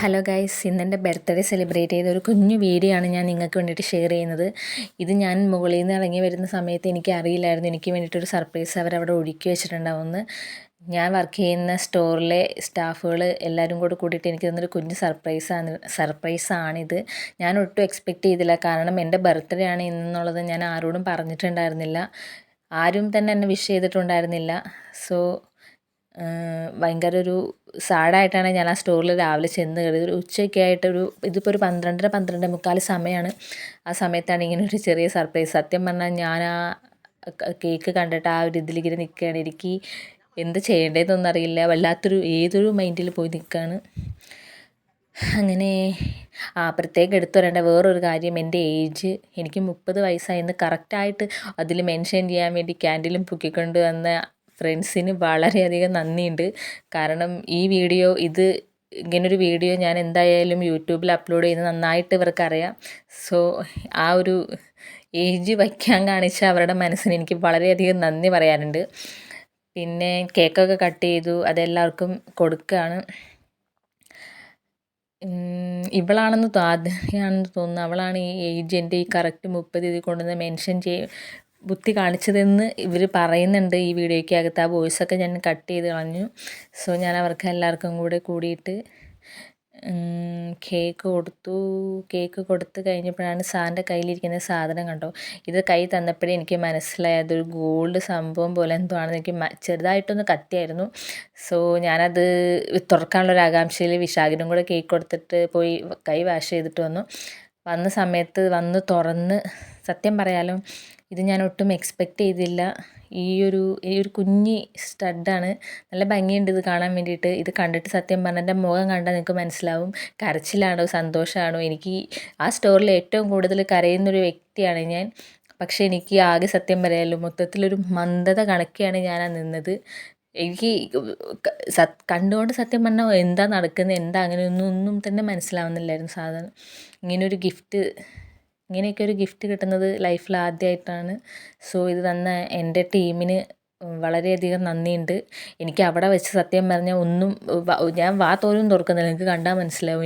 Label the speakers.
Speaker 1: Hello guys, ഇന്നെൻ്റെ birthday celebrate ചെയ്ത ഒരു കുഞ്ഞു വീഡിയോ ആണ് ഞാൻ നിങ്ങൾക്ക് വേണ്ടിയിട്ട് ഷെയർ ചെയ്യുന്നത്. ഇത് ഞാൻ മുകളിൽ നിന്ന് ഇറങ്ങി വരുന്ന സമയത്ത് എനിക്ക് അറിയില്ലായിരുന്നു എനിക്ക് വേണ്ടിയിട്ടൊരു സർപ്രൈസ് അവരവിടെ ഒരുക്കി വെച്ചിട്ടുണ്ടാവുമെന്ന്. ഞാൻ വർക്ക് ചെയ്യുന്ന സ്റ്റോറിലെ സ്റ്റാഫുകൾ എല്ലാവരും കൂടെ കൂടിയിട്ട് എനിക്ക് തന്നൊരു കുഞ്ഞു സർപ്രൈസാണിത്. ഞാൻ ഒട്ടും എക്സ്പെക്റ്റ് ചെയ്തില്ല, കാരണം എൻ്റെ ബർത്ത്ഡേ ആണ് ഇന്നെന്നുള്ളത് ഞാൻ ആരോടും പറഞ്ഞിട്ടുണ്ടായിരുന്നില്ല. ആരും തന്നെ എന്നെ വിഷ് ചെയ്തിട്ടുണ്ടായിരുന്നില്ല. സോ ഭയങ്കര ഒരു സാഡായിട്ടാണ് ഞാൻ ആ സ്റ്റോറിൽ രാവിലെ ചെന്ന് കയറിയത്. ഒരു ഉച്ചയൊക്കെ ആയിട്ടൊരു ഇതിപ്പോൾ ഒരു 12:30 12:45 സമയമാണ്. ആ സമയത്താണ് ഇങ്ങനെ ഒരു ചെറിയ സർപ്രൈസ്. സത്യം പറഞ്ഞാൽ ഞാൻ ആ കേക്ക് കണ്ടിട്ട് ആ ഒരു ഇതിലിങ്ങനെ നിൽക്കുകയാണ്. എനിക്ക് എന്ത് ചെയ്യേണ്ടതെന്നൊന്നും അറിയില്ല. വല്ലാത്തൊരു ഏതൊരു മൈൻഡിൽ പോയി നിൽക്കുകയാണ്. അങ്ങനെ പ്രത്യേകം എടുത്തു പറയേണ്ട വേറൊരു കാര്യം, എൻ്റെ ഏജ് എനിക്ക് 30 വയസ്സായെന്ന് കറക്റ്റായിട്ട് അതിൽ മെൻഷൻ ചെയ്യാൻ വേണ്ടി ക്യാൻഡിലും പൊക്കിക്കൊണ്ട് വന്ന ഫ്രണ്ട്സിന് വളരെയധികം നന്ദിയുണ്ട്. കാരണം ഇങ്ങനൊരു വീഡിയോ ഞാൻ എന്തായാലും യൂട്യൂബിൽ അപ്ലോഡ് ചെയ്യുന്നത് നന്നായിട്ട് ഇവർക്കറിയാം. സോ ആ ഒരു ഏജ് വയ്ക്കാൻ കാണിച്ച അവരുടെ മനസ്സിന് എനിക്ക് വളരെയധികം നന്ദി പറയാനുണ്ട്. പിന്നെ കേക്കൊക്കെ കട്ട് ചെയ്തു, അതെല്ലാവർക്കും കൊടുക്കുകയാണ്. ഇവളാണെന്ന് തോന്നുന്നു, അവളാണ് ഈ ഏജ് എൻ്റെ ഈ കറക്റ്റ് 30 ഇതിൽ കൊണ്ടുവന്ന് മെൻഷൻ ബുദ്ധി കാണിച്ചതെന്ന് ഇവർ പറയുന്നുണ്ട് ഈ വീഡിയോയ്ക്കകത്ത്. ആ വോയിസൊക്കെ ഞാൻ കട്ട് ചെയ്ത് കളഞ്ഞു. സോ ഞാൻ അവർക്ക് എല്ലാവർക്കും കൂടെ കൂടിയിട്ട് കേക്ക് കൊടുത്ത് കഴിഞ്ഞപ്പോഴാണ് സാറിൻ്റെ കയ്യിലിരിക്കുന്ന സാധനം കണ്ടോ. ഇത് കൈ തന്നപ്പോഴേ എനിക്ക് മനസ്സിലായി അതൊരു ഗോൾഡ് സംഭവം പോലെ എന്തോ ആണെന്ന്. എനിക്ക് ചെറുതായിട്ടൊന്ന് കത്തിയായിരുന്നു. സോ ഞാനത് തുറക്കാനുള്ളൊരു ആകാംക്ഷയിൽ വിശാഖിനും കൂടെ കേക്ക് കൊടുത്തിട്ട് പോയി കൈ വാഷ് ചെയ്തിട്ട് വന്ന സമയത്ത് തുറന്ന് സത്യം പറയാലോ, ഇത് ഞാൻ ഒട്ടും എക്സ്പെക്റ്റ് ചെയ്തില്ല. ഈ ഒരു കുഞ്ഞി സ്റ്റഡാണ്. നല്ല ഭംഗിയുണ്ട് ഇത് കാണാൻ വേണ്ടിയിട്ട്. ഇത് കണ്ടിട്ട് സത്യം പറഞ്ഞാൽ എൻ്റെ മുഖം കണ്ടാൽ നിങ്ങൾക്ക് മനസ്സിലാവും കരച്ചിലാണോ സന്തോഷമാണോ. എനിക്ക് ആ സ്റ്റോറിൽ ഏറ്റവും കൂടുതൽ കരയുന്നൊരു വ്യക്തിയാണ് ഞാൻ. പക്ഷേ എനിക്ക് ആകെ സത്യം പറയാമല്ലോ മൊത്തത്തിലൊരു മന്ദത കണക്കെയാണ് ഞാൻ നിന്നത്. എനിക്ക് കണ്ടുകൊണ്ട് സത്യം പറഞ്ഞാൽ എന്താ നടക്കുന്നത്, എന്താ അങ്ങനെയൊന്നും തന്നെ മനസ്സിലാവുന്നില്ലായിരുന്നു. സാധനം ഇങ്ങനെയൊക്കെ ഒരു ഗിഫ്റ്റ് കിട്ടുന്നത് ലൈഫിൽ ആദ്യമായിട്ടാണ്. സോ ഇത് തന്ന എൻ്റെ ടീമിന് വളരെയധികം നന്ദിയുണ്ട്. എനിക്ക് അവിടെ വെച്ച് സത്യം പറഞ്ഞാൽ ഞാൻ വാ തോലും തുറക്കുന്നില്ല, നിങ്ങൾക്ക് കണ്ടാൽ മനസ്സിലാവും.